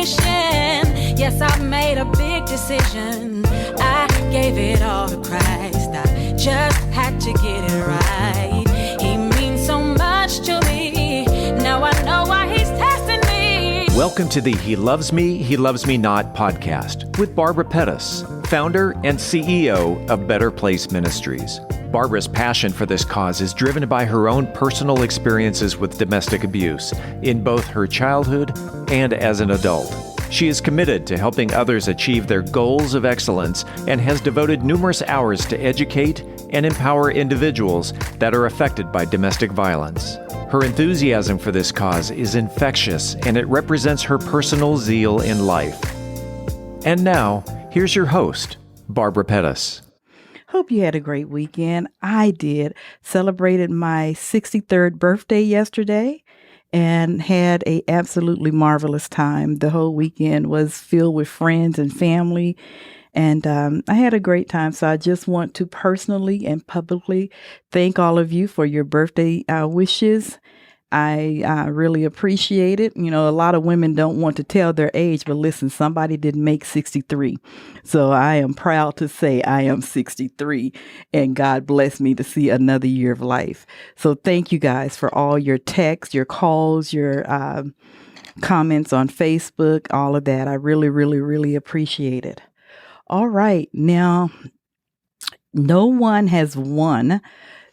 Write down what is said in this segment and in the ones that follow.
Yes, I made a big decision. I gave it all to Christ. I just had to get it right. He means so much to me. Now I know why he's testing me. Welcome to the He Loves Me, He Loves Me Not podcast with Barbara Pettis, founder and CEO of Better Place Ministries. Barbara's passion for this cause is driven by her own personal experiences with domestic abuse in both her childhood and as an adult. She is committed to helping others achieve their goals of excellence and has devoted numerous hours to educate and empower individuals that are affected by domestic violence. Her enthusiasm for this cause is infectious, and it represents her personal zeal in life. And now, here's your host, Barbara Pettis. Hope you had a great weekend. I did. Celebrated my 63rd birthday yesterday and had a absolutely marvelous time. The whole weekend was filled with friends and family, and I had a great time. So I just want to personally and publicly thank all of you for your birthday wishes. I really appreciate it. You know, a lot of women don't want to tell their age, but listen, somebody did make 63. So I am proud to say I am 63, and God bless me to see another year of life. So thank you guys for all your texts, your calls, your comments on Facebook, all of that. I really, really, really appreciate it. All right. Now, no one has won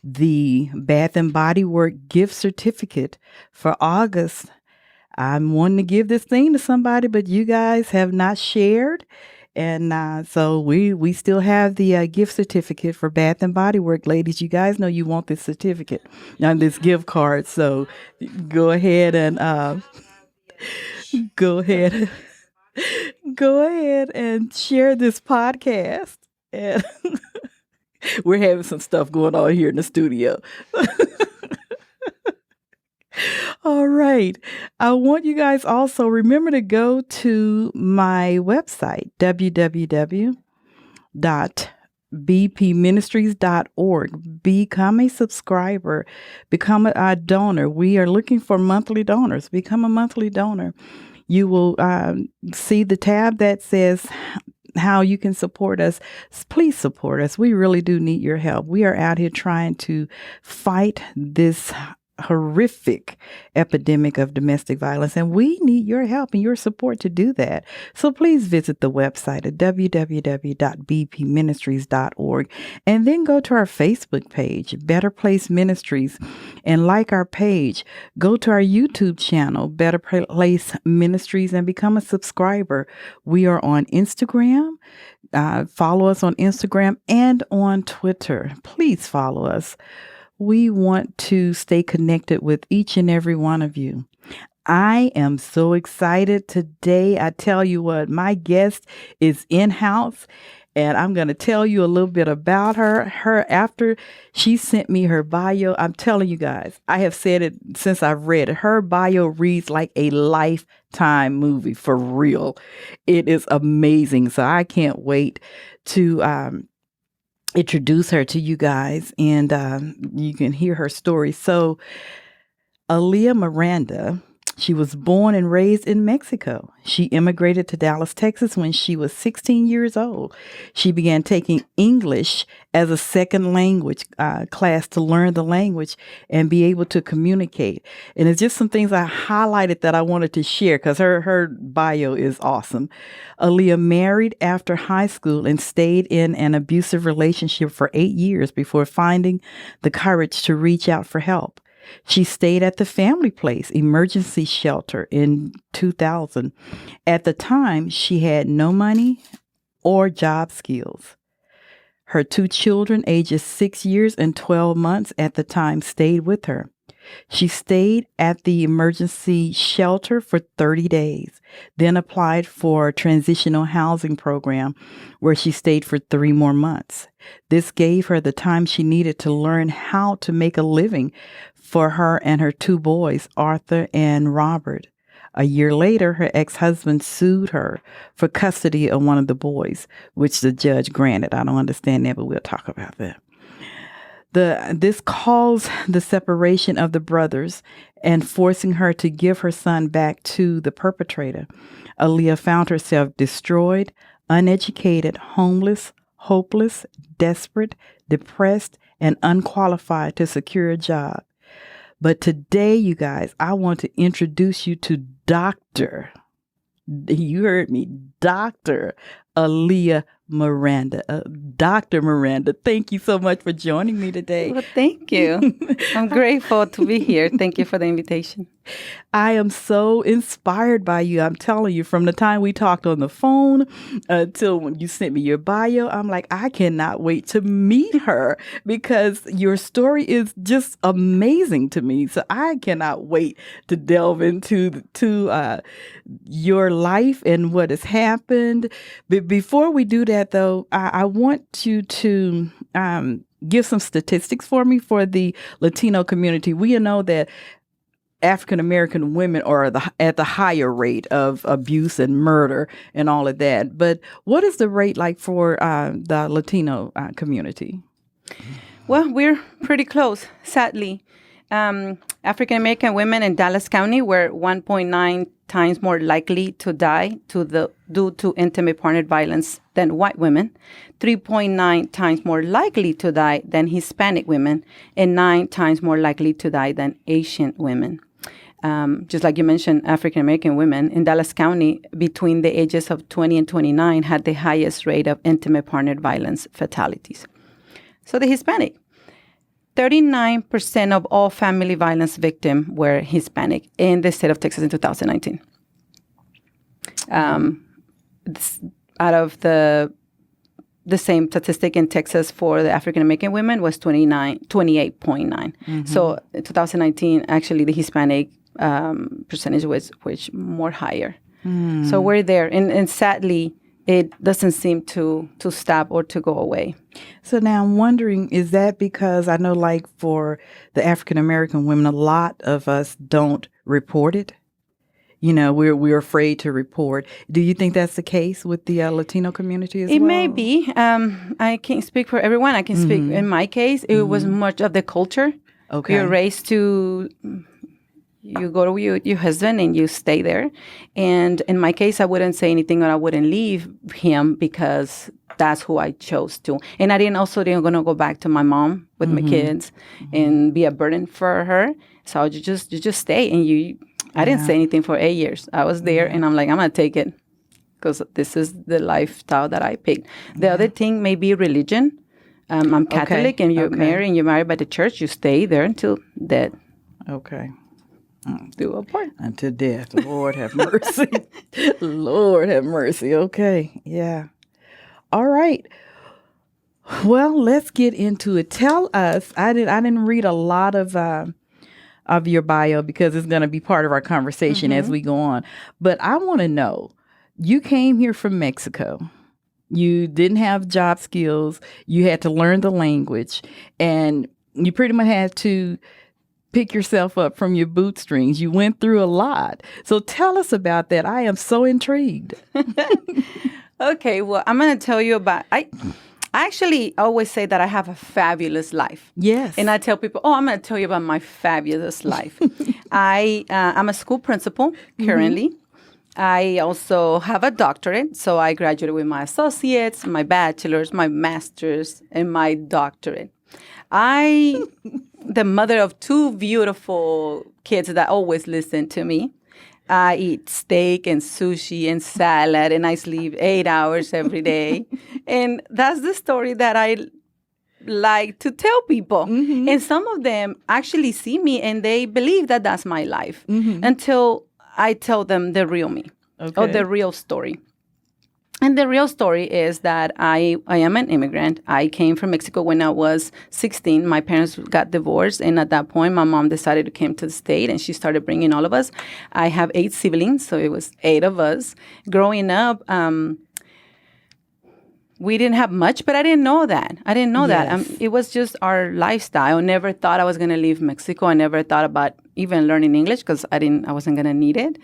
the Bath and Body Works gift certificate for August. I'm wanting to give this thing to somebody, but you guys have not shared. And so we still have the gift certificate for Bath and Body Works. Ladies, you guys know you want this certificate and this gift card. So go ahead and go ahead and share this podcast. And we're having some stuff going on here in the studio. All right. I want you guys also remember to go to my website, www.bpministries.org. Become a subscriber. Become a donor. We are looking for monthly donors. Become a monthly donor. You will see the tab that says how you can support us. Please support us. We really do need your help. We are out here trying to fight this horrific epidemic of domestic violence, and we need your help and your support to do that. So please visit the website at www.bpministries.org and then go to our Facebook page, Better Place Ministries, and like our page. Go to our YouTube channel, Better Place Ministries, and become a subscriber. We are on Instagram. Follow us on Instagram and on Twitter. Please follow us. We want to stay connected with each and every one of you. I am so excited today. I tell you what, my guest is in-house, and I'm going to tell you a little bit about her. After she sent me her bio, I'm telling you guys, I have said it since I've read it. Her bio reads like a Lifetime movie, for real. It is amazing. So I can't wait to introduce her to you guys, and you can hear her story. So Aaliyah Miranda, she was born and raised in Mexico. She immigrated to Dallas, Texas when she was 16 years old. She began taking English as a second language class to learn the language and be able to communicate. And it's just some things I highlighted that I wanted to share because her bio is awesome. Aaliyah married after high school and stayed in an abusive relationship for 8 years before finding the courage to reach out for help. She stayed at the Family Place emergency shelter in 2000. At the time, she had no money or job skills. Her 2 children, ages 6 years and 12 months at the time, stayed with her. She stayed at the emergency shelter for 30 days, then applied for a transitional housing program where she stayed for 3 more months. This gave her the time she needed to learn how to make a living for her and her 2 boys, Arthur and Robert. A year later, her ex-husband sued her for custody of one of the boys, which the judge granted. I don't understand that, but we'll talk about that. This caused the separation of the brothers and forcing her to give her son back to the perpetrator. Aaliyah found herself destroyed, uneducated, homeless, hopeless, desperate, depressed, and unqualified to secure a job. But today, you guys, I want to introduce you to Dr. You heard me, Dr. Aaliyah Miranda. Dr. Miranda, thank you so much for joining me today. Well, thank you. I'm grateful to be here. Thank you for the invitation. I am so inspired by you. I'm telling you, from the time we talked on the phone till when you sent me your bio, I'm like, I cannot wait to meet her because your story is just amazing to me. So I cannot wait to delve into your life and what has happened. But before we do that, though, I want you to give some statistics for me for the Latino community. We know that African-American women are at the higher rate of abuse and murder and all of that. But what is the rate like for the Latino community? Well, we're pretty close, sadly. African-American women in Dallas County were 1.9 times more likely to die due to intimate partner violence than white women, 3.9 times more likely to die than Hispanic women, and 9 times more likely to die than Asian women. Just like you mentioned, African-American women in Dallas County between the ages of 20 and 29 had the highest rate of intimate partner violence fatalities. So the Hispanic, 39% of all family violence victims were Hispanic in the state of Texas in 2019. Out of the same statistic in Texas for the African-American women was 28.9. Mm-hmm. So in 2019, actually, the Hispanic percentage was more higher. Mm. So we're there. And sadly, it doesn't seem to stop or to go away. So now I'm wondering, is that because I know like for the African-American women, a lot of us don't report it? You know, we're afraid to report. Do you think that's the case with the Latino community as well? It may be. I can't speak for everyone. I can speak in my case. It was much of the culture. Okay. You're raised to, you go to your husband and you stay there. And in my case, I wouldn't say anything or I wouldn't leave him because that's who I chose to. And I didn't going to go back to my mom with my kids and be a burden for her. So you just stay and I didn't say anything for 8 years. I was there and I'm like, I'm going to take it because this is the lifestyle that I picked. The other thing may be religion. I'm Catholic and you're married and you're married by the church. You stay there until death. Okay. Do a part. Until death. Lord have mercy. Lord have mercy. Okay. Yeah. All right. Well, let's get into it. Tell us, I didn't read a lot of your bio because it's going to be part of our conversation as we go on. But I want to know, you came here from Mexico. You didn't have job skills. You had to learn the language. And you pretty much had to pick yourself up from your bootstrings. You went through a lot. So tell us about that. I am so intrigued. Okay, well, I'm going to tell you about... I actually always say that I have a fabulous life. Yes. And I tell people, I'm going to tell you about my fabulous life. I'm a school principal currently. I also have a doctorate. So I graduated with my associates, my bachelor's, my master's, and my doctorate. The mother of 2 beautiful kids that always listen to me. I eat steak and sushi and salad, and I sleep 8 hours every day. And that's the story that I like to tell people. Mm-hmm. And some of them actually see me, and they believe that that's my life until I tell them the real me or the real story. And the real story is that I am an immigrant. I came from Mexico when I was 16. My parents got divorced. And at that point, my mom decided to come to the state and she started bringing all of us. I have 8 siblings, so it was 8 of us. Growing up, we didn't have much, but I didn't know that. That. It was just our lifestyle. I never thought I was going to leave Mexico. I never thought about even learning English because I wasn't going to need it.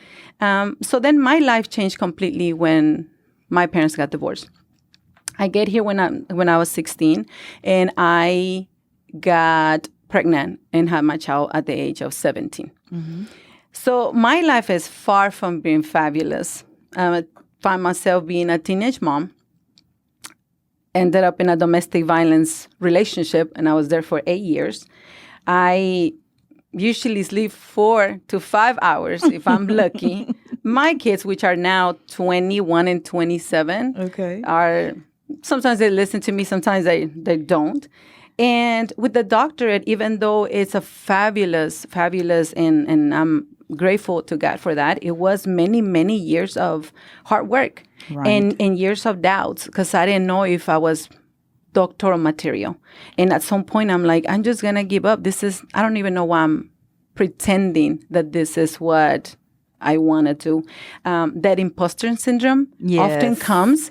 So then my life changed completely when my parents got divorced. I get here when I was 16, and I got pregnant and had my child at the age of 17. So my life is far from being fabulous. I find myself being a teenage mom, ended up in a domestic violence relationship, and I was there for 8 years. I usually sleep 4 to 5 hours if I'm lucky. My kids, which are now 21 and 27, are sometimes they listen to me, sometimes they don't. And with the doctorate, even though it's a fabulous, and I'm grateful to God for that, it was many, many years of hard work and years of doubts because I didn't know if I was doctoral material. And at some point, I'm like, I'm just going to give up. I don't even know why I'm pretending that this is what I want to do. That imposter syndrome often comes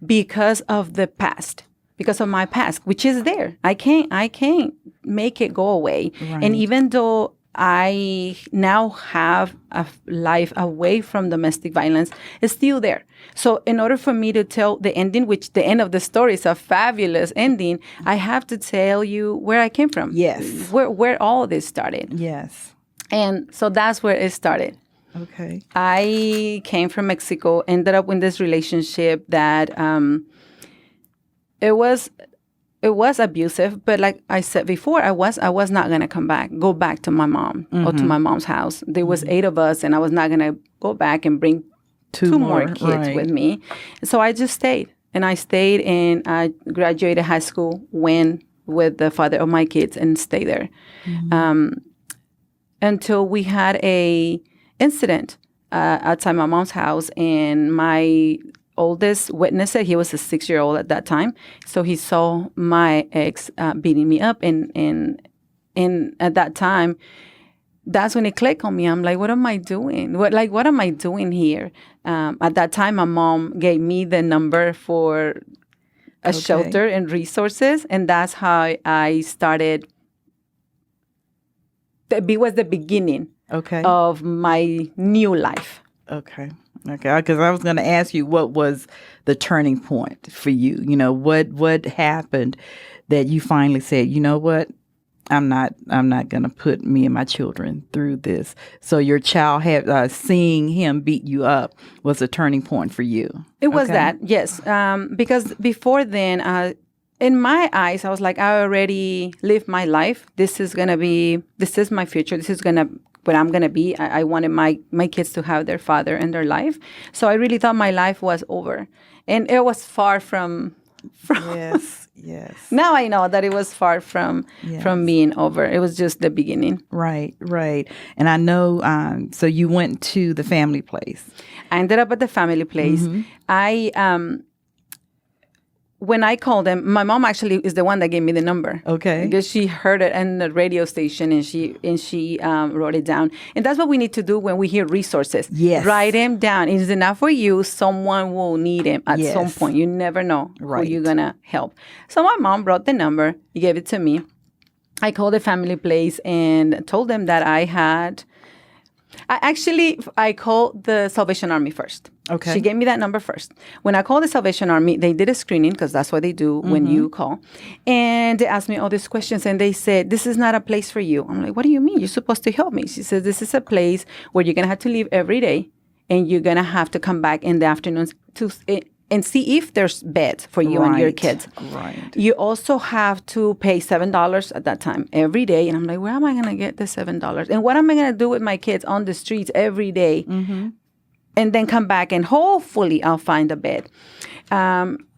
because of the past. Because of my past, which is there. I can't make it go away. Right. And even though I now have a life away from domestic violence, it's still there. So in order for me to tell the ending, which the end of the story is a fabulous ending, I have to tell you where I came from. Yes. Where all this started. Yes. And so that's where it started. Okay. I came from Mexico, ended up in this relationship that it was abusive, but like I said before, I was not gonna go back to my mom or to my mom's house. There was 8 of us, and I was not gonna go back and bring two more kids with me. So I just stayed, and I graduated high school, went with the father of my kids, and stayed there until we had a incident outside my mom's house, and my oldest witness said he was a 6-year-old at that time. So he saw my ex beating me up. And at that time, that's when it clicked on me. I'm like, what am I doing? What am I doing here? At that time, my mom gave me the number for a shelter and resources. And that's how I started. It was the beginning of my new life. Okay, because I was going to ask you what was the turning point for you. You know, what happened that you finally said, you know what, I'm not going to put me and my children through this. So your child had seeing him beat you up was a turning point for you. It was that, yes, because before then, in my eyes, I was like, I already lived my life. This is my future. This is what I'm going to be. I wanted my kids to have their father in their life. So I really thought my life was over. And it was far from Yes. Now I know that it was far from being over. It was just the beginning. Right. And I know, so you went to the family place. I ended up at the family place. Mm-hmm. When I called them, my mom actually is the one that gave me the number. Okay. Because she heard it in the radio station and she wrote it down. And that's what we need to do when we hear resources. Yes. Write them down. It is enough for you. Someone will need them at some point. You never know who you're going to help. So my mom brought the number. He gave it to me. I called the family place and told them that I called the Salvation Army first. Okay. She gave me that number first. When I called the Salvation Army, they did a screening because that's what they do when you call. And they asked me all these questions and they said, this is not a place for you. I'm like, what do you mean? You're supposed to help me. She said, this is a place where you're going to have to leave every day and you're going to have to come back in the afternoons and see if there's beds for you and your kids. Right. You also have to pay $7 at that time every day. And I'm like, where am I going to get the $7? And what am I going to do with my kids on the streets every day? Mm-hmm. And then come back and hopefully I'll find a bed.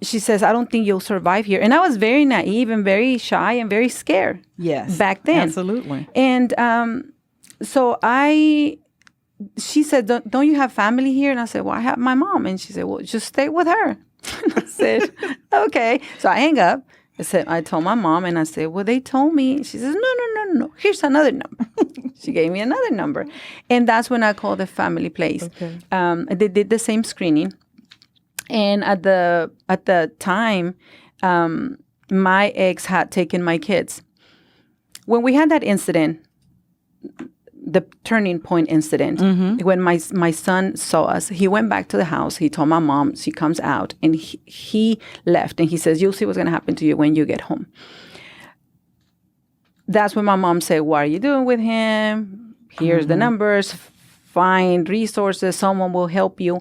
She says, I don't think you'll survive here. And I was very naive and very shy and very scared. Yes. Back then. Absolutely. And so she said, don't you have family here? And I said, well, I have my mom. And she said, well, just stay with her. And I said, okay. So I hang up. I told my mom and I said, well, they told me. She says, no. Here's another number. She gave me another number. And that's when I called the family place. Okay. They did the same screening. And at the time, my ex had taken my kids. When we had that incident, the turning point incident, when my son saw us, he went back to the house. He told my mom, she comes out, and he left. And he says, you'll see what's going to happen to you when you get home. that's when my mom said, what are you doing with him? Here's the numbers. Find resources. Someone will help you.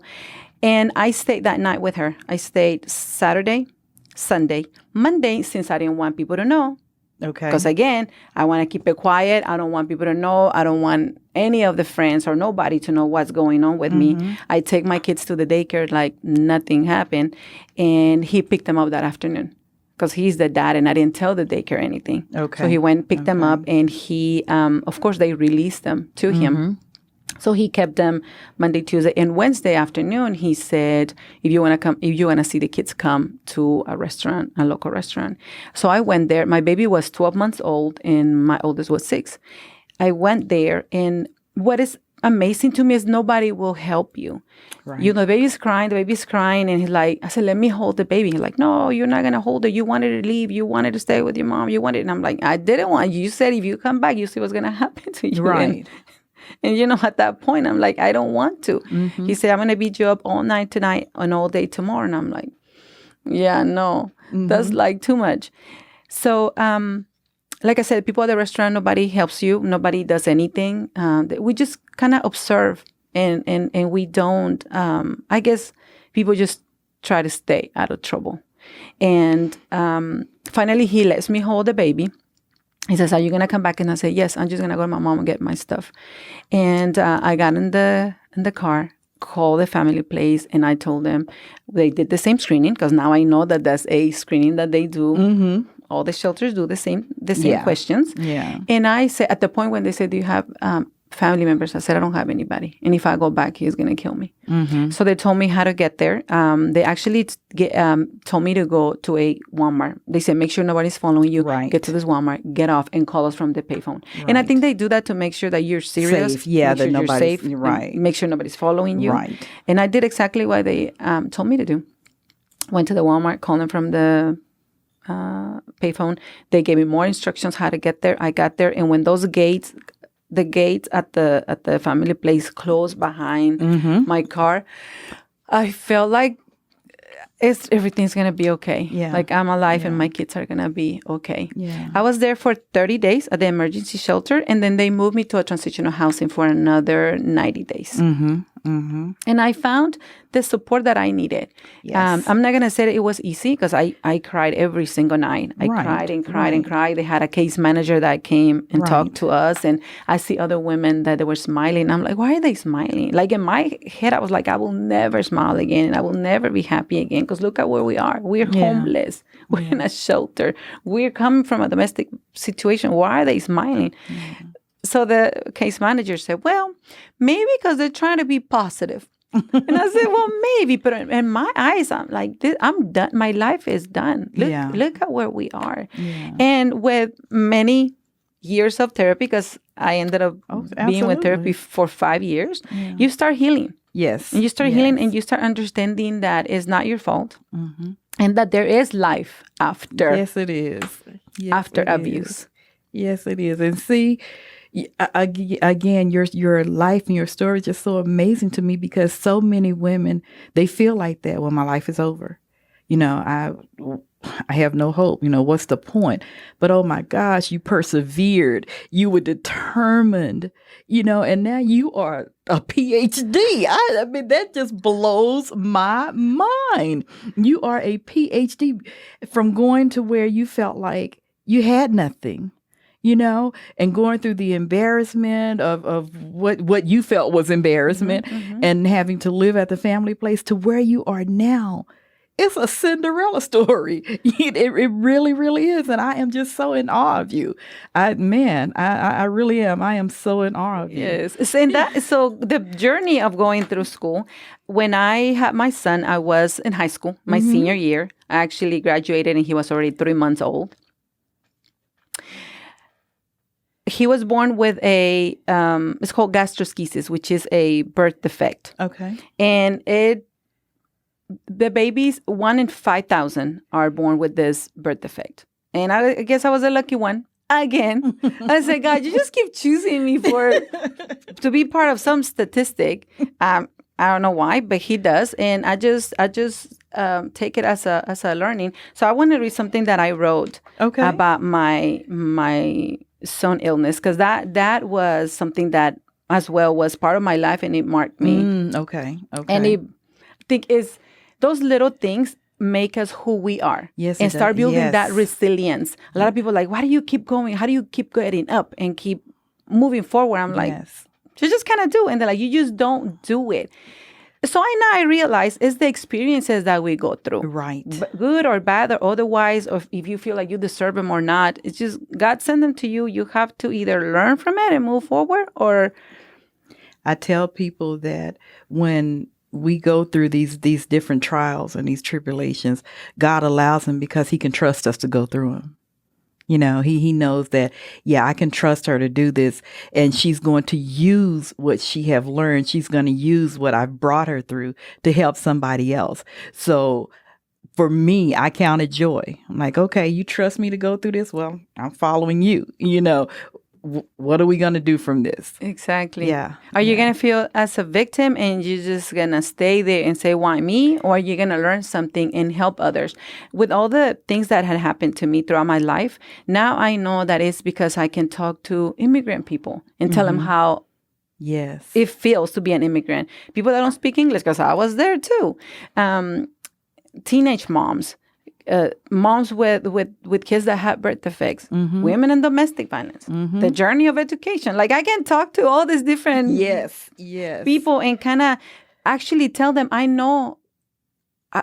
And I stayed that night with her. I stayed Saturday, Sunday, Monday, since I didn't want people to know. Okay. Because again, I want to keep it quiet. I don't want people to know. I don't want any of the friends or nobody to know what's going on with me. I take my kids to the daycare like nothing happened. And he picked them up that afternoon because he's the dad and I didn't tell the daycare anything. Okay. So he went and picked them up and he, of course, they released them to him. So he kept them Monday, Tuesday, and Wednesday afternoon. He said, if you want to see the kids, come to a restaurant, a local restaurant. So I went there. My baby was 12 months old and my oldest was 6. I went there, and what is amazing to me is nobody will help you. Right. You know, the baby's crying, and he's like, I said, let me hold the baby. He's like, no, you're not going to hold it. You wanted to leave. You wanted to stay with your mom. You wanted, and I'm like, I didn't want you. You said if you come back, you see what's going to happen to you. Right. And you know, at that point, I'm like, I don't want to. He said, I'm going to beat you up all night tonight and all day tomorrow. And I'm like, yeah, no, that's like too much. So, like I said, people at the restaurant, nobody helps you. Nobody does anything. We just kind of observe and we don't, I guess people just try to stay out of trouble. And finally, he lets me hold the baby. He says, are you going to come back? And I said, yes, I'm just going to go to my mom and get my stuff. And I got in the car, called the family place, and I told them they did the same screening because now I know that that's a screening that they do. All the shelters do the same questions. Yeah. And I said, at the point when they said, do you have family members? I said, I don't have anybody. And if I go back, he's going to kill me. So they told me how to get there. They actually told me to go to a Walmart. They said, make sure nobody's following you. Right. Get to this Walmart, get off, and call us from the payphone. Right. And I think they do that to make sure that you're serious. Safe. Yeah, make that sure nobody's you're safe. right. Make sure nobody's following you. Right. And I did exactly what they told me to do. Went to the Walmart, called them from the payphone. They gave me more instructions how to get there. I got there, and when the gates at the family place closed behind my car, I felt like everything's gonna be okay. Yeah. Like I'm alive and my kids are gonna be okay. Yeah. I was there for 30 days at the emergency shelter, and then they moved me to a transitional housing for another 90 days. And I found the support that I needed. Yes. I'm not going to say that it was easy because I cried every single night. I Right. cried and cried and cried. They had a case manager that came and talked to us. And I see other women that they were smiling. I'm like, why are they smiling? Like in my head, I was like, I will never smile again. And I will never be happy again because look at where we are. We're homeless. We're in a shelter. We're coming from a domestic situation. Why are they smiling? So the case manager said, well, maybe because they're trying to be positive. And I said, well, maybe. But in my eyes, I'm like, I'm done. My life is done. Look at where we are. Yeah. And with many years of therapy, because I ended up being with therapy for 5 years, you start healing. Yes. And you start healing and you start understanding that it's not your fault. And that there is life after. Yes, it is. Yes, after it abuse. Is. Yes, it is. And see, again, your life and your story is just so amazing to me because so many women, they feel like that when my life is over. You know, I have no hope. You know, what's the point? But oh my gosh, you persevered. You were determined, you know, and now you are a PhD. I mean, that just blows my mind. You are a PhD from going to where you felt like you had nothing. You know, and going through the embarrassment of what you felt was embarrassment and having to live at the family place to where you are now. It's a Cinderella story. It really, really is. And I am just so in awe of you. I really am. I am so in awe of you. Yes. So the journey of going through school, when I had my son, I was in high school, my senior year. I actually graduated and he was already 3 months old. He was born with it's called gastroschisis, which is a birth defect. Okay. And the babies, 1 in 5,000 are born with this birth defect. And I guess I was a lucky one. Again, I said, God, you just keep choosing me to be part of some statistic. I don't know why, but he does. And I just take it as a learning. So I want to read something that I wrote about my son illness, because that was something that as well was part of my life, and it marked me. Okay. And I think is those little things make us who we are. Yes, and it start does. building Yes. that resilience. A lot of people are like, why do you keep going? How do you keep getting up and keep moving forward? I'm like, Yes. you just kind of do. And they're like, you just don't do it. So I realize it's the experiences that we go through. Right. Good or bad or otherwise, or if you feel like you deserve them or not. It's just God sent them to you. You have to either learn from it and move forward, or I tell people that when we go through these different trials and these tribulations, God allows them because he can trust us to go through them. You know, he knows that, yeah, I can trust her to do this, and she's going to use what she have learned. She's going to use what I've brought her through to help somebody else. So for me, I count it joy. I'm like, okay, you trust me to go through this? Well, I'm following you. You know, what are we going to do from this? exactly. Yeah. Are you going to feel as a victim and you're just going to stay there and say, why me? Or are you going to learn something and help others? With all the things that had happened to me throughout my life, now I know that it's because I can talk to immigrant people and tell them how Yes. it feels to be an immigrant. People that don't speak English, because I was there too. Teenage moms. Moms with kids that have birth defects, women in domestic violence, the journey of education. Like I can talk to all these different Yes. people and kind of actually tell them, I know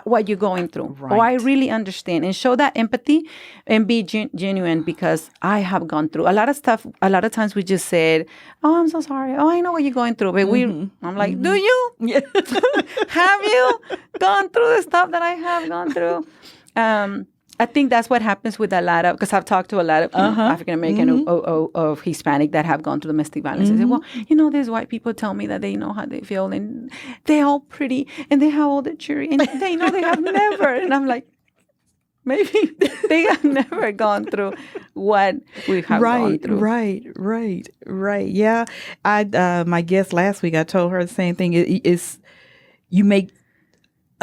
what you're going through, or I really understand, and show that empathy and be genuine, because I have gone through a lot of stuff. A lot of times we just said, oh, I'm so sorry. Oh, I know what you're going through. But I'm like, do you? Have you gone through the stuff that I have gone through? I think that's what happens with a lot of, because I've talked to a lot of African American of Hispanic that have gone through domestic violence. I say, well, these white people tell me that they know how they feel, and they're all pretty, and they have all the children, and they know they have never. And I'm like, maybe they have never gone through what we have gone through. Right. Yeah. My guest last week, I told her the same thing. It's you make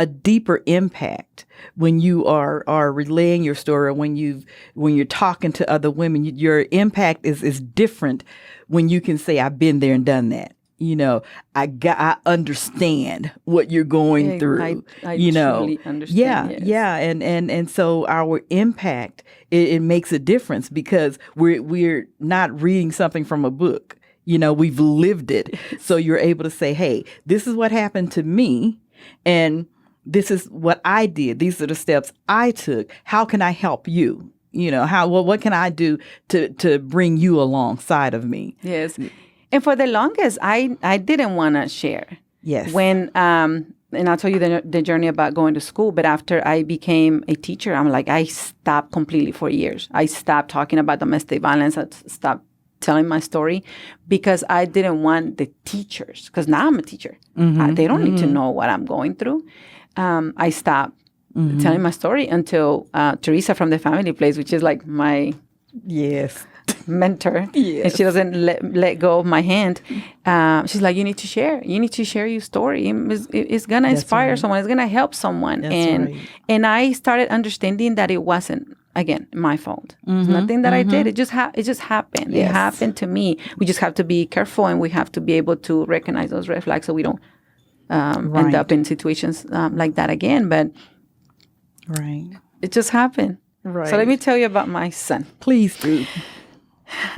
a deeper impact when you are relaying your story, or when you're talking to other women. Your impact is different when you can say, I've been there and done that. You know, I understand what you're going through. I truly understand. Yeah. And so our impact, it makes a difference, because we're not reading something from a book. You know, we've lived it. So you're able to say, hey, this is what happened to me, and this is what I did. These are the steps I took. How can I help you? You know, what can I do to bring you alongside of me? Yes. And for the longest, I didn't want to share. Yes. When, and I'll tell you the journey about going to school. But after I became a teacher, I'm like, I stopped completely for years. I stopped talking about domestic violence. I stopped telling my story, because I didn't want the teachers, because now I'm a teacher. They don't need to know what I'm going through. I stopped telling my story until Teresa from the Family Place, which is like my mentor, and she doesn't let go of my hand. She's like, you need to share. You need to share your story. It's going to inspire someone. It's going to help someone. And I started understanding that it wasn't, again, my fault. It's nothing that I did. It just happened. Yes. It happened to me. We just have to be careful, and we have to be able to recognize those red flags so we don't end up in situations like that again. But it just happened. Right. So let me tell you about my son. Please do.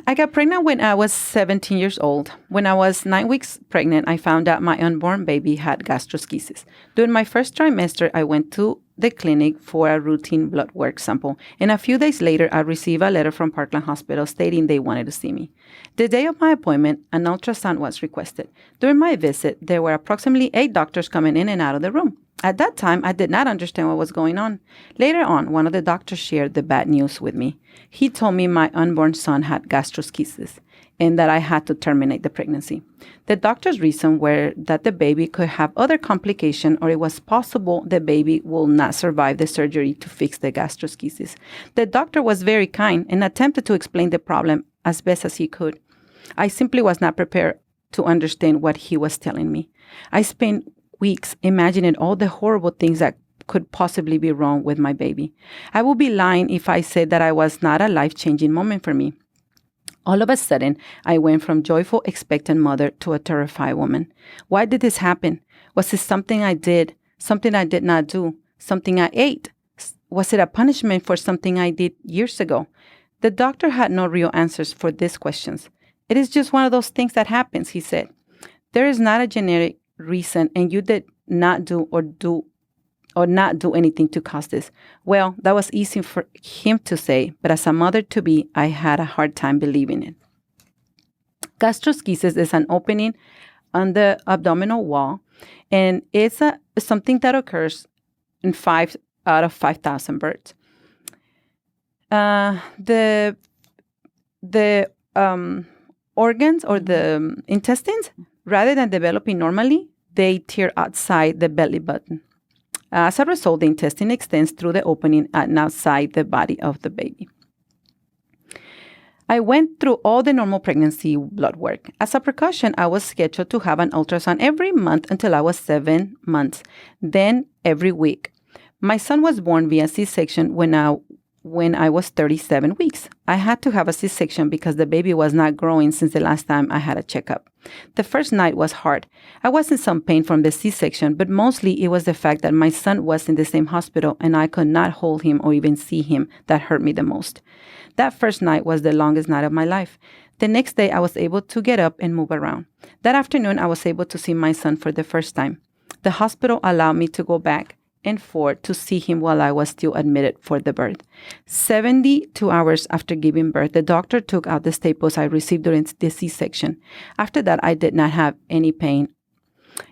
I got pregnant when I was 17 years old. When I was 9 weeks pregnant, I found out my unborn baby had gastroschisis. During my first trimester, I went to the clinic for a routine blood work sample, and a few days later, I received a letter from Parkland Hospital stating they wanted to see me. The day of my appointment, an ultrasound was requested. During my visit, there were approximately 8 doctors coming in and out of the room. At that time, I did not understand what was going on. Later on, one of the doctors shared the bad news with me. He told me my unborn son had gastroschisis and that I had to terminate the pregnancy. The doctor's reason were that the baby could have other complications, or it was possible the baby will not survive the surgery to fix the gastroschisis. The doctor was very kind and attempted to explain the problem as best as he could. I simply was not prepared to understand what he was telling me. I spent weeks imagining all the horrible things that could possibly be wrong with my baby. I would be lying if I said that I was not a life-changing moment for me. All of a sudden, I went from joyful, expectant mother to a terrified woman. Why did this happen? Was it something I did, something I did not do, something I ate? Was it a punishment for something I did years ago? The doctor had no real answers for these questions. It is just one of those things that happens, he said. There is not a generic reason, and you did not do anything to cause this. Well, that was easy for him to say, but as a mother-to-be, I had a hard time believing it. Gastroschisis is an opening on the abdominal wall, and it's something that occurs in 5 out of 5,000 births. The organs or the intestines, rather than developing normally, they tear outside the belly button. As a result, the intestine extends through the opening and outside the body of the baby. I went through all the normal pregnancy blood work. As a precaution, I was scheduled to have an ultrasound every month until I was 7 months, then every week. My son was born via C-section when I was 37 weeks. I had to have a C-section because the baby was not growing since the last time I had a checkup. The first night was hard. I was in some pain from the C-section, but mostly it was the fact that my son was in the same hospital and I could not hold him or even see him that hurt me the most. That first night was the longest night of my life. The next day, I was able to get up and move around. That afternoon, I was able to see my son for the first time. The hospital allowed me to go back and forth to see him while I was still admitted for the birth. 72 hours after giving birth, the doctor took out the staples I received during the C-section. After that, I did not have any pain.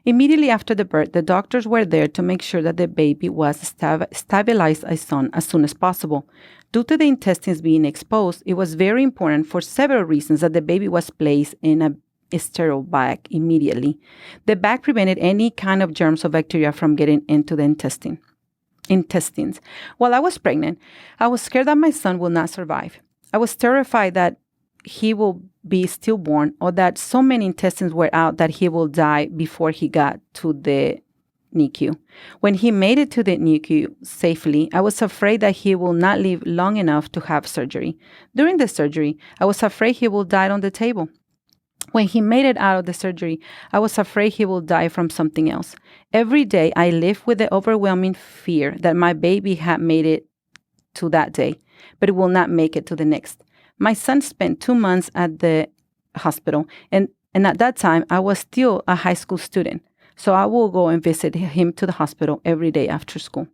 Immediately after the birth, the doctors were there to make sure that the baby was stabilized as soon as possible. Due to the intestines being exposed, it was very important for several reasons that the baby was placed in a sterile bag immediately. The bag prevented any kind of germs or bacteria from getting into the intestines. While I was pregnant, I was scared that my son will not survive. I was terrified that he will be stillborn or that so many intestines were out that he will die before he got to the NICU. When he made it to the NICU safely, I was afraid that he will not live long enough to have surgery. During the surgery, I was afraid he will die on the table. When he made it out of the surgery, I was afraid he will die from something else. Every day, I lived with the overwhelming fear that my baby had made it to that day, but it will not make it to the next. My son spent 2 months at the hospital, and at that time, I was still a high school student, so I will go and visit him to the hospital every day after school.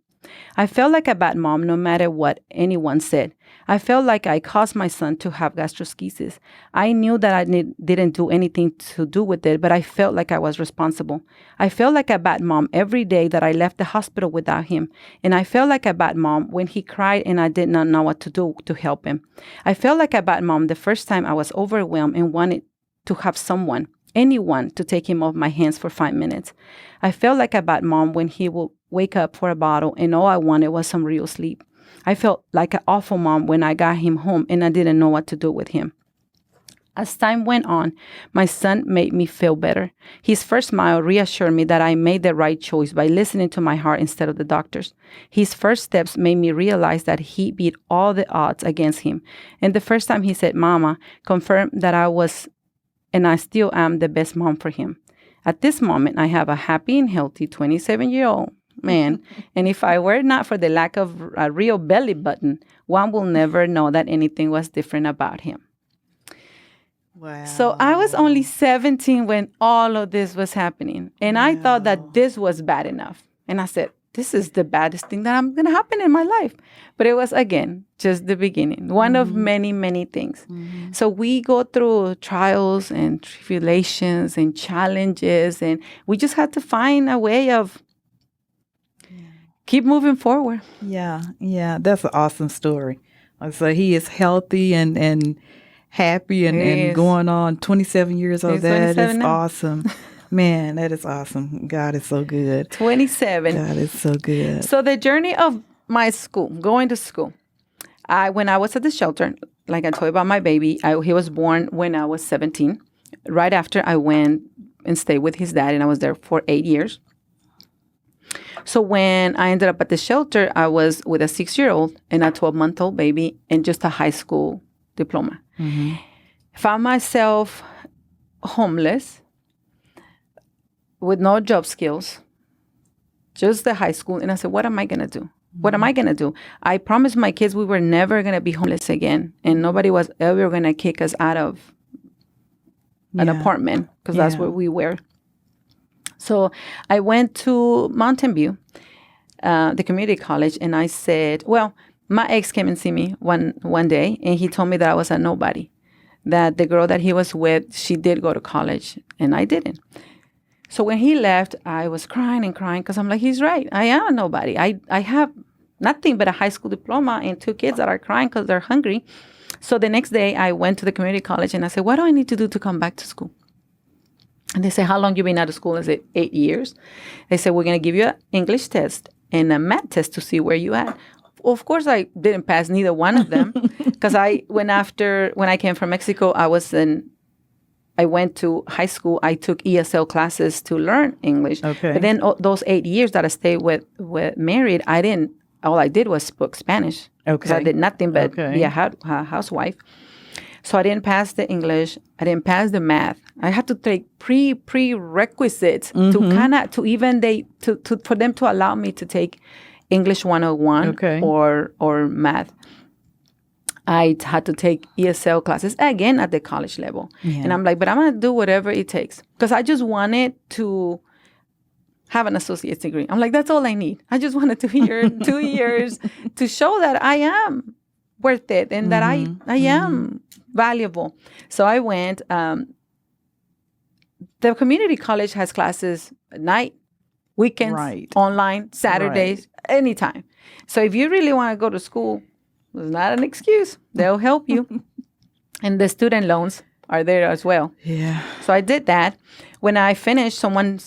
I felt like a bad mom no matter what anyone said. I felt like I caused my son to have gastroschisis. I knew that I didn't do anything to do with it, but I felt like I was responsible. I felt like a bad mom every day that I left the hospital without him. And I felt like a bad mom when he cried and I did not know what to do to help him. I felt like a bad mom the first time I was overwhelmed and wanted to have anyone to take him off my hands for 5 minutes. I felt like a bad mom when he would wake up for a bottle and all I wanted was some real sleep. I felt like an awful mom when I got him home and I didn't know what to do with him. As time went on, my son made me feel better. His first smile reassured me that I made the right choice by listening to my heart instead of the doctor's. His first steps made me realize that he beat all the odds against him. And the first time he said, "Mama," confirmed that I was and I still am the best mom for him. At this moment, I have a happy and healthy 27-year-old man, and if I were not for the lack of a real belly button, one will never know that anything was different about him. Wow. So I was only 17 when all of this was happening, and I thought that this was bad enough. And I said, this is the baddest thing that going to happen in my life. But it was, again, just the beginning, one of many, many things. Mm-hmm. So we go through trials and tribulations and challenges, and we just had to find a way of keep moving forward. Yeah. That's an awesome story. So he is healthy and happy and going on 27 years old. That is awesome. Man, that is awesome. God is so good. 27. God is so good. So the journey of my school, going to school, when I was at the shelter, like I told you about my baby, he was born when I was 17. Right after I went and stayed with his dad, and I was there for 8 years. So when I ended up at the shelter, I was with a 6-year-old and a 12-month-old baby and just a high school diploma. Mm-hmm. found myself homeless with no job skills, just the high school. And I said, what am I going to do? What am I going to do? I promised my kids we were never going to be homeless again. And nobody was ever going to kick us out of an apartment because that's where we were. So I went to Mountain View, the community college, and I said, well, my ex came and see me one day, and he told me that I was a nobody, that the girl that he was with, she did go to college, and I didn't. So when he left, I was crying because I'm like, he's right. I am a nobody. I have nothing but a high school diploma and 2 kids that are crying because they're hungry. So the next day, I went to the community college, and I said, what do I need to do to come back to school? And they said, how long you been out of school? I said, 8 years. They said, we're going to give you an English test and a math test to see where you at. Of course, I didn't pass neither one of them because when I came from Mexico, I went to high school. I took ESL classes to learn English. Okay. But then those 8 years that I stayed with married, all I did was spoke Spanish. Okay. Because I did nothing but be a housewife. So I didn't pass the English. I didn't pass the math. I had to take prerequisites to kind of for them to allow me to take English 101 or math. I had to take ESL classes again at the college level. Yeah. And I'm like, but I'm going to do whatever it takes. Because I just wanted to have an associate's degree. I'm like, that's all I need. I just wanted 2 years to show that I am worth it and that I am valuable. So I went. The community college has classes at night, weekends, online, Saturdays, anytime. So if you really want to go to school, it's not an excuse. They'll help you. And the student loans are there as well. Yeah. So I did that. When I finished, someone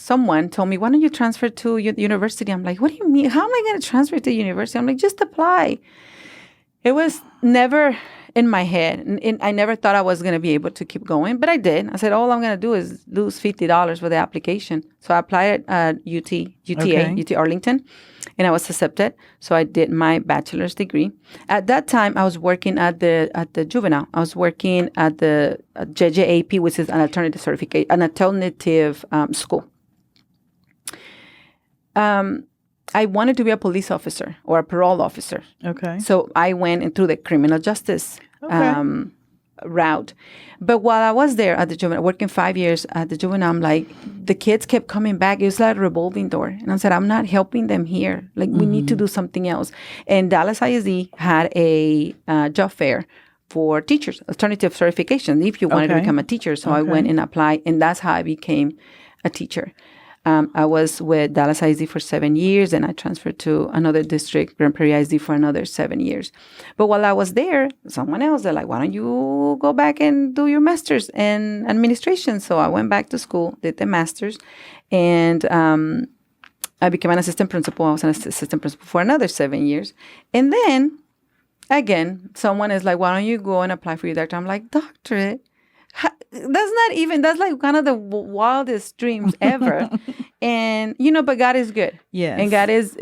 told me, why don't you transfer to university? I'm like, what do you mean? How am I going to transfer to university? I'm like, just apply. It was never in my head. And I never thought I was going to be able to keep going, but I did. I said, all I'm going to do is lose $50 for the application. So I applied at UT Arlington, and I was accepted. So I did my bachelor's degree. At that time, I was working at the juvenile. I was working at the JJAP, which is an alternative school. I wanted to be a police officer or a parole officer. Okay. So I went through the criminal justice route. But while I was there at the juvenile, working 5 years at the juvenile, I'm like, the kids kept coming back. It was like a revolving door. And I said, I'm not helping them here. Like, we need to do something else. And Dallas ISD had a job fair for teachers, alternative certification, if you wanted to become a teacher. So I went and applied, and that's how I became a teacher. I was with Dallas ISD for 7 years, and I transferred to another district, Grand Prairie ISD, for another 7 years. But while I was there, someone else, they're like, why don't you go back and do your master's in administration? So I went back to school, did the master's, and I became an assistant principal. I was an assistant principal for another 7 years. And then, again, someone is like, why don't you go and apply for your doctorate? I'm like, doctorate? That's like one of the wildest dreams ever. And but God is good. Yes. And God is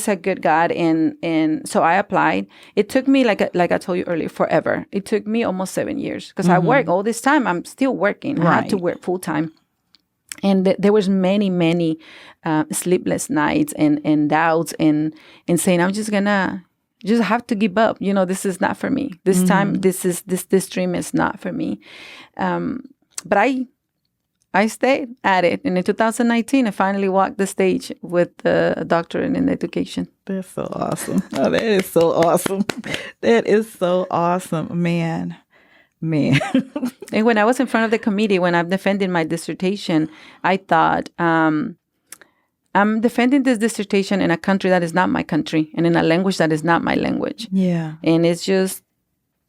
a good God. And so I applied. It took me, like I told you earlier, forever. It took me almost 7 years because I work all this time. I'm still working. I had to work full time. And there was many sleepless nights and doubts and saying, I'm just gonna have to give up. This is not for me. This time, this dream is not for me. But I stayed at it. And in 2019, I finally walked the stage with a doctorate in education. That's so awesome. Oh, that is so awesome. That is so awesome, man. And when I was in front of the committee, when I'm defending my dissertation, I thought, I'm defending this dissertation in a country that is not my country and in a language that is not my language. Yeah. And it's just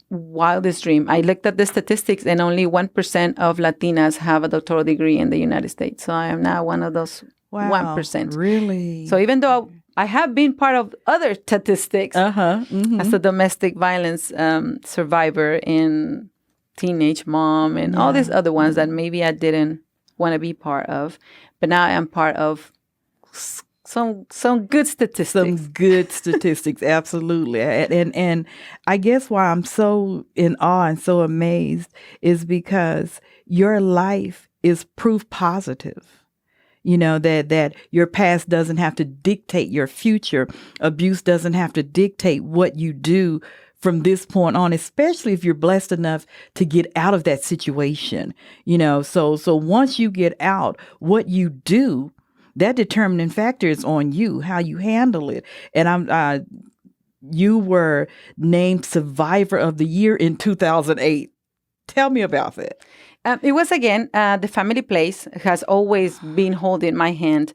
wildest dream. I looked at the statistics, and only 1% of Latinas have a doctoral degree in the United States. So I am now one of those 1%. Really? So even though I have been part of other statistics as a domestic violence survivor and teenage mom and all these other ones that maybe I didn't want to be part of, but now I am part of good statistics. Some good statistics, absolutely. And I guess why I'm so in awe and so amazed is because your life is proof positive. You know, that your past doesn't have to dictate your future. Abuse doesn't have to dictate what you do from this point on, especially if you're blessed enough to get out of that situation. You know, so once you get out, what you do, that determining factor is on you, how you handle it. And you were named Survivor of the Year in 2008. Tell me about that. It was, again, the family place has always been holding my hand.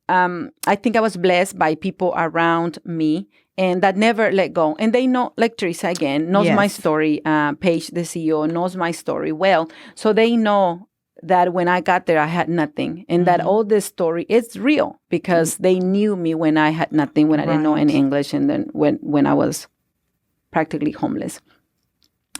I think I was blessed by people around me and that never let go. And they know, like Teresa, again, knows my story. Paige, the CEO, knows my story well. So they know that when I got there, I had nothing. And that all this story is real because they knew me when I had nothing, when I didn't know any English, and then when I was practically homeless.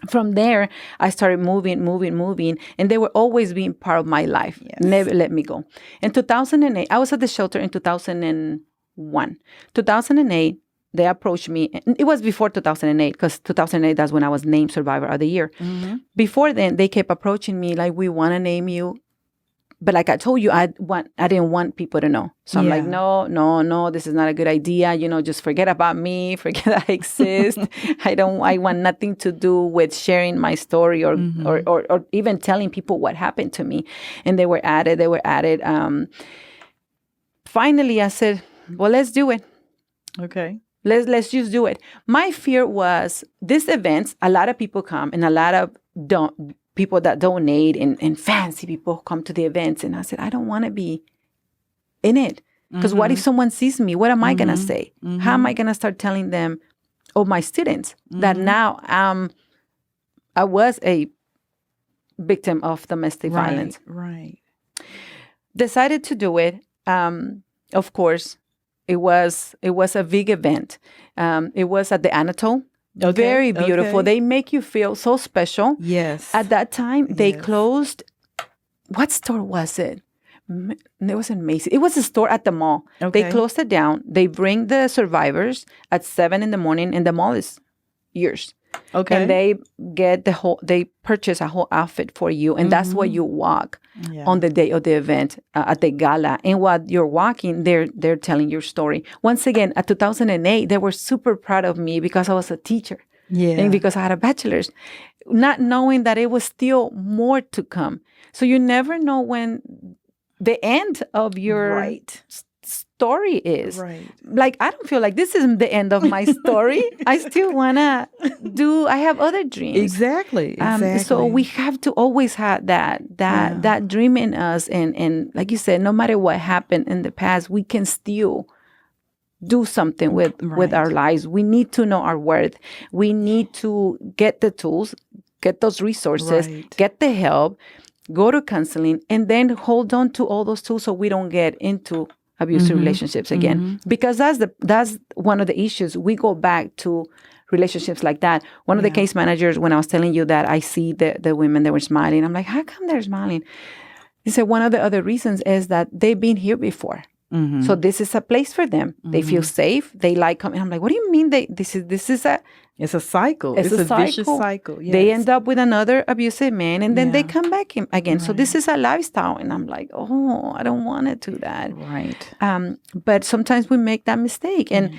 From there, I started moving, and they were always being part of my life. Yes. Never let me go. In 2008, I was at the shelter in 2001. 2008, they approached me. It was before 2008, because 2008, that's when I was named Survivor of the Year. Mm-hmm. Before then, they kept approaching me like, we want to name you. But like I told you, I didn't want people to know. So I'm like, no, this is not a good idea. You know, just forget about me. Forget I exist. I want nothing to do with sharing my story or even telling people what happened to me. And they were at it. Finally, I said, well, let's do it. Okay. Let's just do it. My fear was these events, a lot of people come and a lot of people that donate and fancy people come to the events. And I said, I don't want to be in it. Because what if someone sees me? What am I going to say? How am I going to start telling them, my students, that now I was a victim of domestic violence. Right. Decided to do it. Of course, it was a big event. It was at the Anatole. Okay. Very beautiful. Okay. They make you feel so special. Yes. At that time, they closed. What store was it? It wasn't Macy's. It was a store at the mall. Okay. They closed it down. They bring the survivors at 7 a.m, and the mall is yours. Okay. And they get they purchase a whole outfit for you. And that's what you walk on the day of the event at the gala. And while you're walking, they're telling your story. Once again, at 2008, they were super proud of me because I was a teacher. Yeah. And because I had a bachelor's. Not knowing that it was still more to come. So you never know when the end of your story is. Right. Like, I don't feel like this is the end of my story. I still want to I have other dreams. Exactly. So we have to always have that dream in us. And like you said, no matter what happened in the past, we can still do something with our lives. We need to know our worth. We need to get the tools, get those resources, get the help, go to counseling, and then hold on to all those tools so we don't get into abusive relationships again. Because that's one of the issues. We go back to relationships like that. One of the case managers, when I was telling you that I see the women that were smiling, I'm like, how come they're smiling? He said, one of the other reasons is that they've been here before. So this is a place for them. They feel safe. They like coming. I'm like, what do you mean? This is a... It's a cycle. It's a vicious cycle. Yes. They end up with another abusive man, and then they come back again. Right. So this is a lifestyle. And I'm like, I don't want to do that. Right. But sometimes we make that mistake. And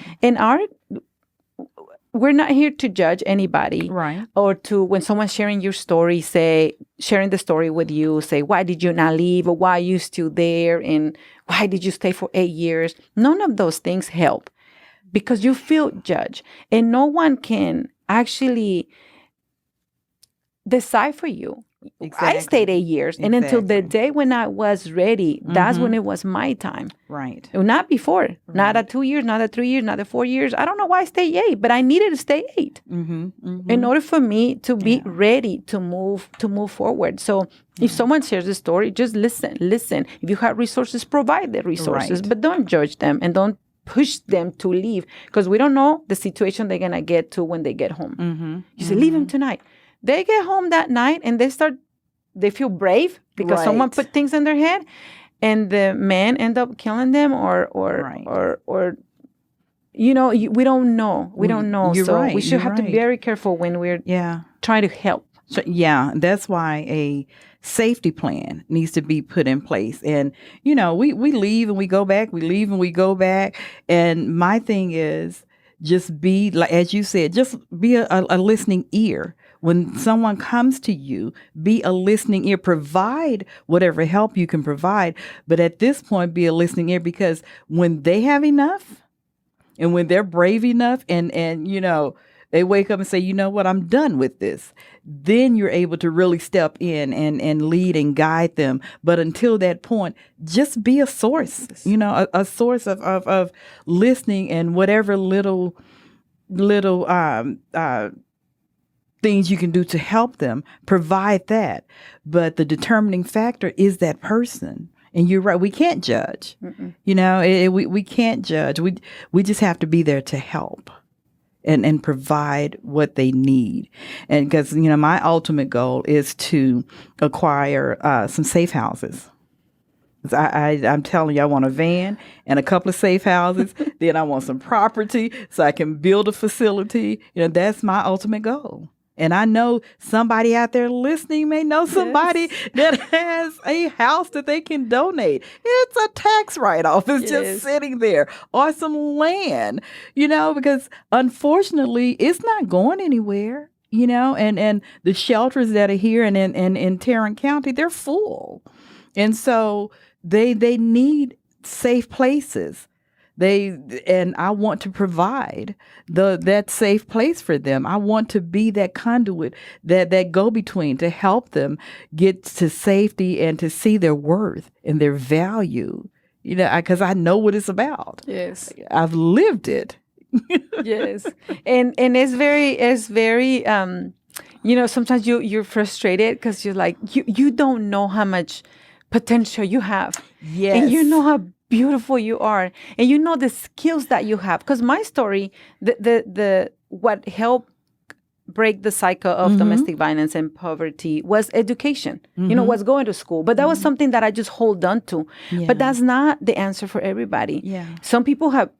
we're not here to judge anybody. Right. Or to, when someone's sharing your story, sharing the story with you, say, why did you not leave? Or why are you still there? And why did you stay for 8 years? None of those things help. Because you feel judged, and no one can actually decide for you. Exactly. I stayed 8 years, and until the day when I was ready, that's when it was my time. Right. Not before. Not at 2 years, not at 3 years, not at 4 years. I don't know why I stayed 8, but I needed to stay 8 in order for me to be ready to move forward. So if someone shares a story, just listen. If you have resources, provide the resources, but don't judge them and don't push them to leave, because we don't know the situation they're going to get to when they get home. You say, leave them tonight. They get home that night and they feel brave because someone put things in their head. and the men end up killing them, or we don't know. We don't know. You're so right. we should You're have to be right. very careful when we're trying to help. So, that's why a safety plan needs to be put in place. And, we leave and we go back, we leave and we go back. And my thing is just be, like, as you said, just be a listening ear. When someone comes to you, be a listening ear, provide whatever help you can provide. But at this point, be a listening ear, because when they have enough and when they're brave enough and they wake up and say, you know what, I'm done with this, then you're able to really step in and lead and guide them. But until that point, just be a source, a source of listening, and whatever little things you can do to help them, provide that. But the determining factor is that person. And you're right, we can't judge. We can't judge. We just have to be there to help. And provide what they need. And because, my ultimate goal is to acquire some safe houses. I'm telling you, I want a van and a couple of safe houses. Then I want some property so I can build a facility. That's my ultimate goal. And I know somebody out there listening may know somebody that has a house that they can donate. It's a tax write-off. It's just sitting there. Or some land, because unfortunately, it's not going anywhere, and the shelters that are here and in Tarrant County, they're full. And so they need safe places. And I want to provide that safe place for them. I want to be that conduit, that go-between to help them get to safety and to see their worth and their value, because I know what it's about. Yes. I've lived it. Yes. And it's very, sometimes you're frustrated because you're like, you don't know how much potential you have. Yes. And you know how beautiful you are, and the skills that you have. Because my story, the what helped break the cycle of domestic violence and poverty was education. Was going to school, but that was something that I just hold on to. Yeah. But that's not the answer for everybody. Yeah. Some people have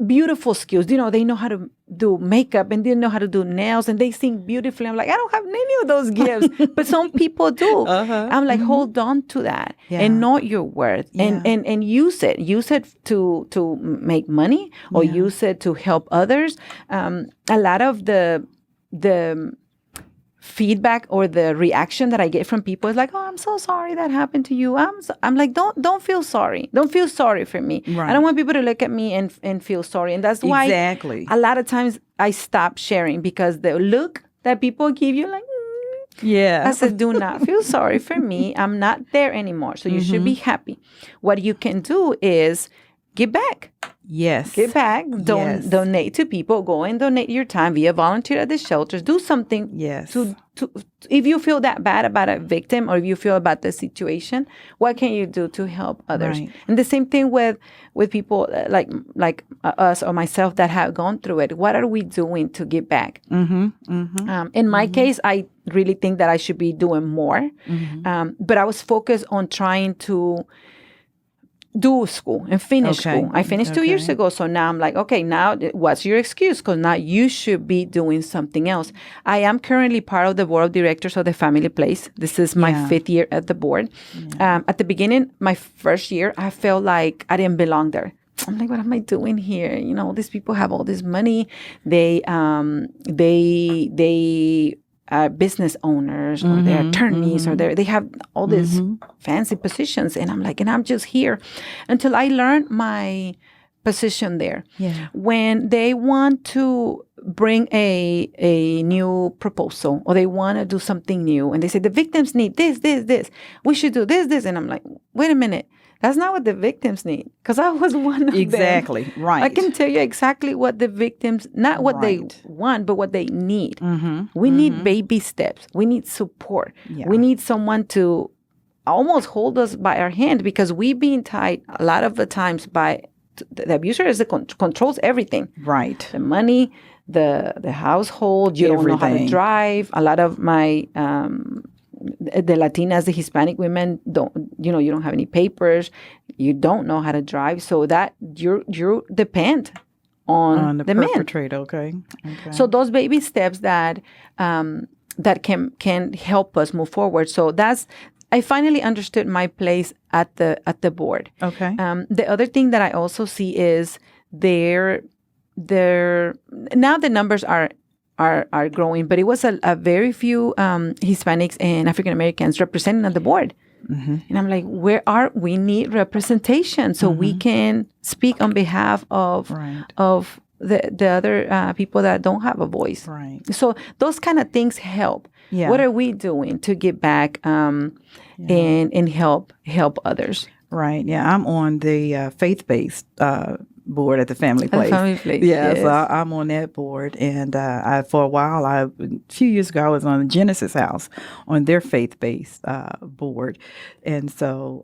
beautiful skills. They know how to do makeup, and they know how to do nails, and they sing beautifully. I'm like, I don't have any of those gifts, but some people do. I'm like, hold on to that and know your worth, and use it. Use it to make money, or use it to help others. A lot of the feedback or the reaction that I get from people is like, oh, I'm so sorry that happened to you. I'm like, don't feel sorry. Don't feel sorry for me. Right. I don't want people to look at me and feel sorry. And that's why a lot of times I stop sharing, because the look that people give you, like, I said, do not feel sorry for me. I'm not there anymore. So you should be happy. What you can do is give back. Yes. Give back. Donate to people. Go and donate your time. Be a volunteer at the shelters. Do something. Yes. To if you feel that bad about a victim, or if you feel about the situation, what can you do to help others? Right. And the same thing with people like us or myself that have gone through it. What are we doing to give back? In my case, I really think that I should be doing more. But I was focused on trying to do school and finish school. I finished 2 years ago. So now I'm like, okay, now what's your excuse? Because now you should be doing something else. I am currently part of the board of directors of the Family Place. This is my 5th year at the board. At the beginning, my first year, I felt like I didn't belong there. I'm like, what am I doing here? These people have all this money. They are business owners, or they're attorneys, or they have all these fancy positions. And I'm like, and I'm just here until I learned my position there. Yeah. When they want to bring a new proposal, or they want to do something new, and they say the victims need this, we should do this. And I'm like, wait a minute. That's not what the victims need, because I was one of them. Exactly, right. I can tell you exactly what the victims, not what they want, but what they need. We need baby steps. We need support. Yeah. We need someone to almost hold us by our hand, because we've been tied a lot of the times by the abuser controls everything. Right. The money, the household, you don't know how to drive. A lot of my the Latinas, the Hispanic women don't, you don't have any papers, you don't know how to drive, so that you depend on the the men. perpetrator. Okay. So those baby steps that that can help us move forward. So I finally understood my place at the board. Okay. The other thing that I also see is now the numbers are growing, but it was a very few Hispanics and African Americans representing on the board. Mm-hmm. And I'm like, we need representation so we can speak on behalf of the other people that don't have a voice. Right. So those kind of things help. Yeah. What are we doing to give back and help others? Right. Yeah. I'm on the faith-based board at the Family Place. Family Place. Yeah. Yes. So I'm on that board, and for a while, a few years ago, I was on Genesis House on their faith-based board, and so.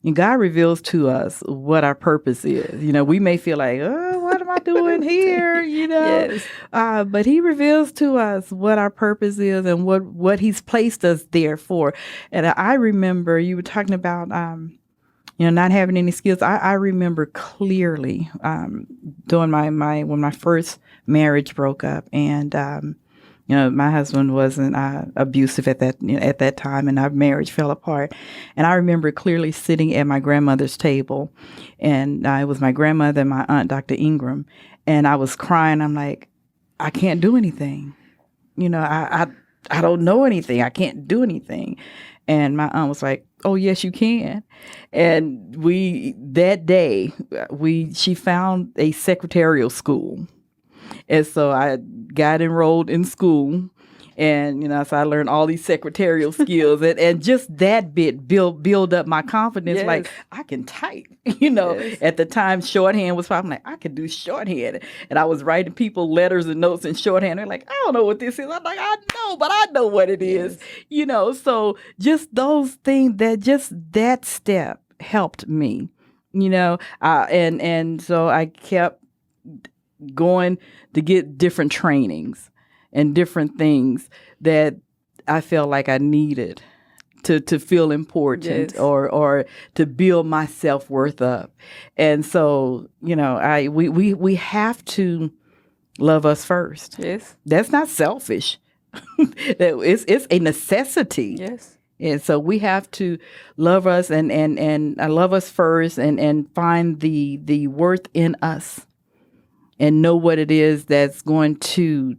And God reveals to us what our purpose is. We may feel like, oh, what am I doing here? Yes. But He reveals to us what our purpose is and what He's placed us there for. And I remember you were talking about, not having any skills. I remember clearly during when my first marriage broke up, and my husband wasn't abusive at that time, and our marriage fell apart. And I remember clearly sitting at my grandmother's table, and it was my grandmother and my aunt, Dr. Ingram, and I was crying. I'm like, I can't do anything. I don't know anything. I can't do anything. And my aunt was like, oh, yes, you can. And that day, she found a secretarial school. And so I got enrolled in school, and so I learned all these secretarial skills, and just that bit build up my confidence. Yes. Like, I can type. Yes. At the time, shorthand was probably like, I could do shorthand, and I was writing people letters and notes in shorthand. They're like, I don't know what this is. I'm like, I know, but I know what it is. So just those things, that step helped me. And so I kept going to get different trainings and different things that I felt like I needed to feel important. Yes. or to build my self-worth up. And so, we have to love us first. Yes. That's not selfish. It's a necessity. Yes. And so we have to love us and love us first and find the worth in us. And know what it is that's going to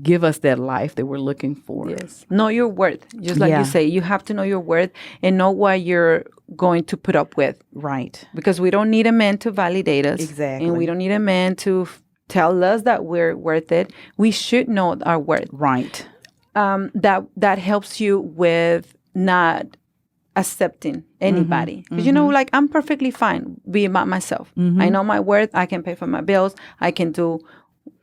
give us that life that we're looking for. Yes. Know your worth. Just like you say, you have to know your worth and know what you're going to put up with. Right. Because we don't need a man to validate us. Exactly. And we don't need a man to tell us that we're worth it. We should know our worth. Right. That helps you with not accepting anybody. Because, like, I'm perfectly fine being by myself. Mm-hmm. I know my worth. I can pay for my bills. I can do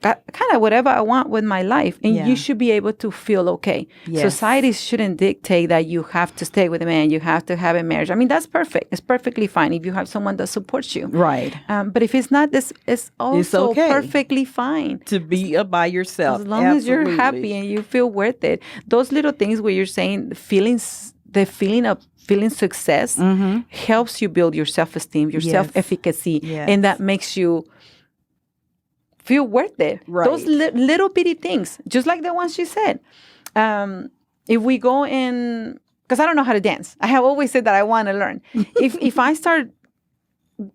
kind of whatever I want with my life. And you should be able to feel okay. Yes. Society shouldn't dictate that you have to stay with a man. You have to have a marriage. I mean, that's perfect. It's perfectly fine if you have someone that supports you. Right. But if it's not, it's also okay. Perfectly fine. To be by yourself. As long as you're happy and you feel worth it. Those little things where you're saying the feeling of feeling success helps you build your self-esteem, your self-efficacy, and that makes you feel worth it. Right. Those little bitty things, just like the ones she said. If we go in, because I don't know how to dance. I have always said that I want to learn. If I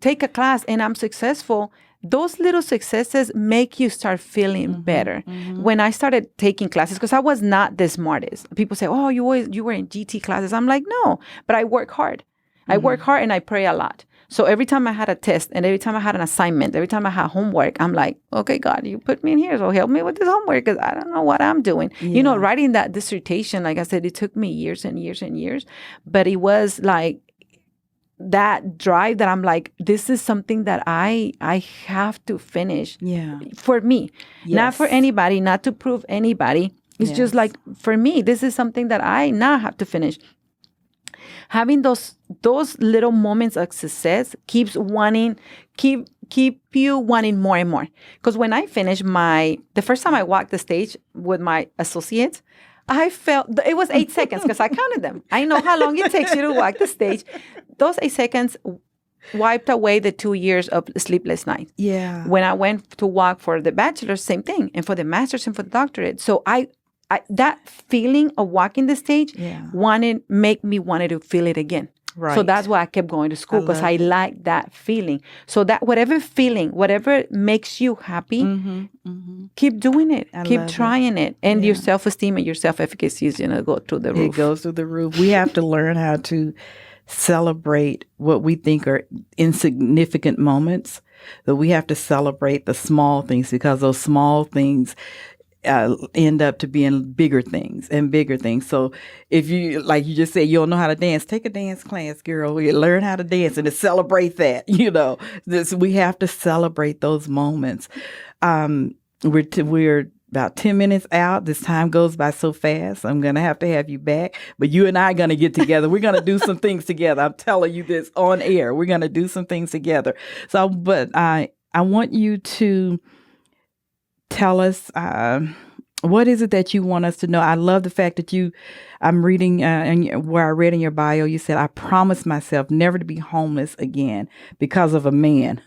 take a class and I'm successful, those little successes make you start feeling better. Mm-hmm. When I started taking classes, because I was not the smartest. People say, oh, you were in GT classes. I'm like, no, but I work hard. Mm-hmm. I work hard and I pray a lot. So every time I had a test and every time I had an assignment, every time I had homework, I'm like, okay, God, you put me in here, so help me with this homework because I don't know what I'm doing. Yeah. Writing that dissertation, like I said, it took me years and years and years, but it was like, that drive that I'm like, this is something that I have to finish for me, not for anybody, not to prove anybody. It's just like, for me, this is something that I now have to finish. Having those little moments of success keep you wanting more and more. Because when I finished the first time I walked the stage with my associates, I felt, it was 8 seconds because I counted them. I know how long it takes you to walk the stage. Those 8 seconds wiped away the 2 years of sleepless nights. Yeah. When I went to walk for the bachelor's, same thing. And for the master's and for the doctorate. So I that feeling of walking the stage make me wanted to feel it again. Right. So that's why I kept going to school, because I like that feeling. So that whatever makes you happy, keep doing it. Keep trying it. And your self-esteem and your self-efficacy is going to go through the roof. It goes through the roof. We have to learn how to celebrate what we think are insignificant moments, that we have to celebrate the small things, because those small things end up to being bigger things and bigger things. So if you, like you just said, you don't know how to dance, take a dance class, girl. You learn how to dance and to celebrate that. We have to celebrate those moments. We're about 10 minutes out. This time goes by so fast. I'm going to have you back. But you and I are going to get together. We're going to do some things together. I'm telling you this on air. We're going to do some things together. So, but I want you to tell us, what is it that you want us to know? I love the fact that I'm reading, where I read in your bio, you said, I promised myself never to be homeless again because of a man.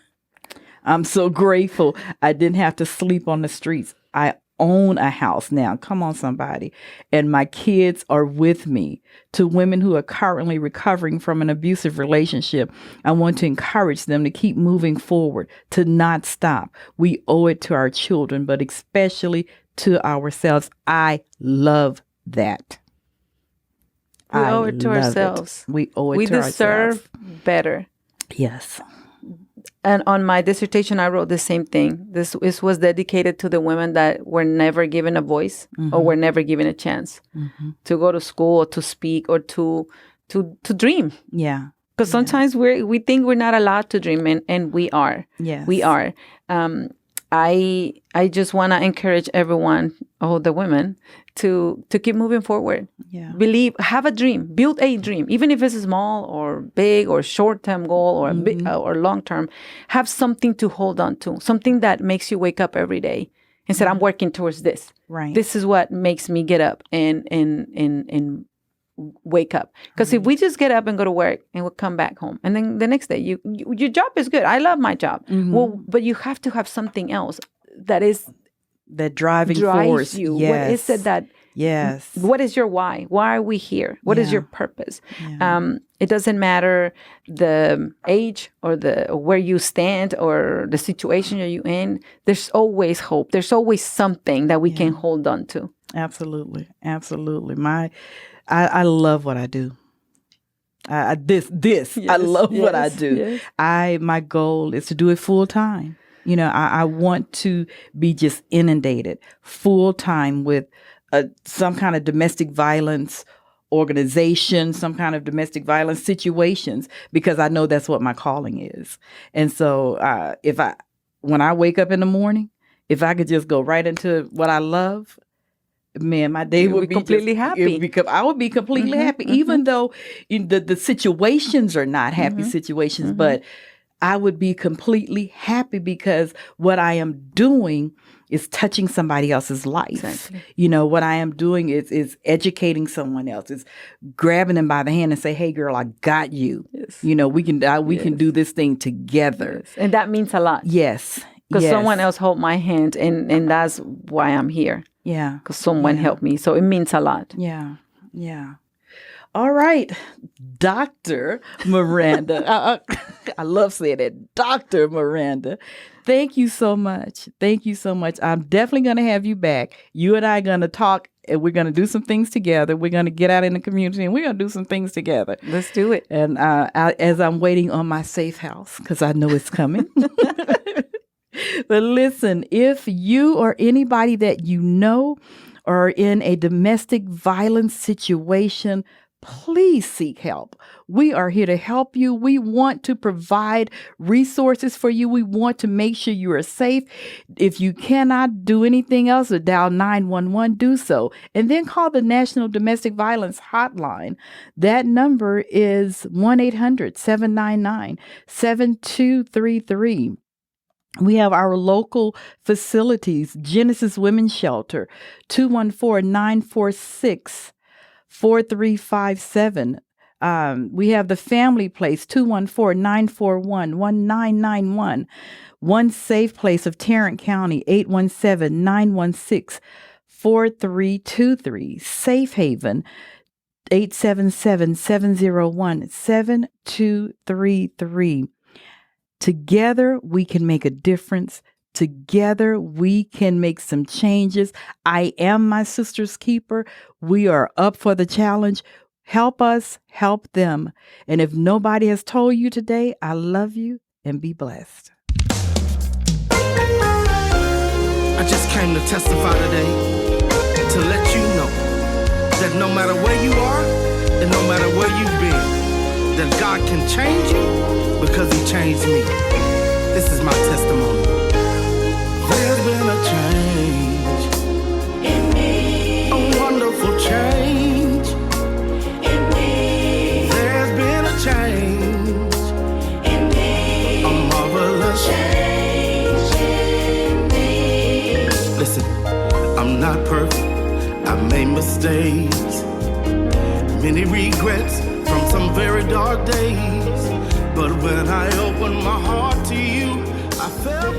I'm so grateful I didn't have to sleep on the streets. I own a house now. Come on, somebody. And my kids are with me. To women who are currently recovering from an abusive relationship, I want to encourage them to keep moving forward, to not stop. We owe it to our children, but especially to ourselves. I love that. We owe it to ourselves. We owe it to ourselves. We deserve better. Yes. And on my dissertation, I wrote the same thing. This was dedicated to the women that were never given a voice or were never given a chance to go to school or to speak or to dream. Yeah. Because sometimes we think we're not allowed to dream, and we are. Yes. We are. I just want to encourage everyone, all the women, to keep moving forward. Yeah. Believe, have a dream, build a dream, even if it's small or big or short-term goal or big or long-term. Have something to hold on to, something that makes you wake up every day and say, I'm working towards this. Right. This is what makes me get up and wake up. Because if we just get up and go to work and we'll come back home, and then the next day, your job is good. I love my job. Well, but you have to have something else that is that drives force you. Yes. What is it that? Yes. What is your why? Why are we here? What is your purpose? Yeah. It doesn't matter the age or where you stand or the situation you're in. There's always hope. There's always something that we can hold on to. Absolutely. Absolutely. I love what I do. I love what I do. Yes. My goal is to do it full time. I want to be just inundated full time with some kind of domestic violence organization, some kind of domestic violence situations, because I know that's what my calling is. And so when I wake up in the morning, if I could just go right into what I love, man, my day would be completely happy. I would be completely happy, even though the situations are not happy situations, but I would be completely happy because what I am doing is touching somebody else's life. Exactly. What I am doing is educating someone else. It's grabbing them by the hand and say, "Hey, girl, I got you." Yes. We can do this thing together. Yes. And that means a lot. Yes. Because someone else hold my hand, and that's why I'm here. Yeah. Because someone helped me. So it means a lot. Yeah. Yeah. All right, Dr. Miranda. I love saying that, Dr. Miranda. Thank you so much. Thank you so much. I'm definitely going to have you back. You and I are going to talk, and we're going to do some things together. We're going to get out in the community, and we're going to do some things together. Let's do it. And as I'm waiting on my safe house, because I know it's coming. But listen, if you or anybody that you know are in a domestic violence situation, please seek help. We are here to help you. We want to provide resources for you. We want to make sure you are safe. If you cannot do anything else or dial 911, do so. And then call the National Domestic Violence Hotline. That number is 1-800-799-7233. We have our local facilities, Genesis Women's Shelter, 214-946-4357. We have the Family Place, 214-941-1991. One Safe Place of Tarrant County, 817-916-4323. Safe Haven, 877-701-7233. Together, we can make a difference. Together, we can make some changes. I am my sister's keeper. We are up for the challenge. Help us, help them. And if nobody has told you today, I love you and be blessed. I just came to testify today to let you know that no matter where you are and no matter where you've been, that God can change you because he changed me. This is my testimony. There's been a change in me, a wonderful change in me. There's been a change in me, a marvelous change in me. Listen, I'm not perfect, I've made mistakes, many regrets from some very dark days. But when I opened my heart to you, I felt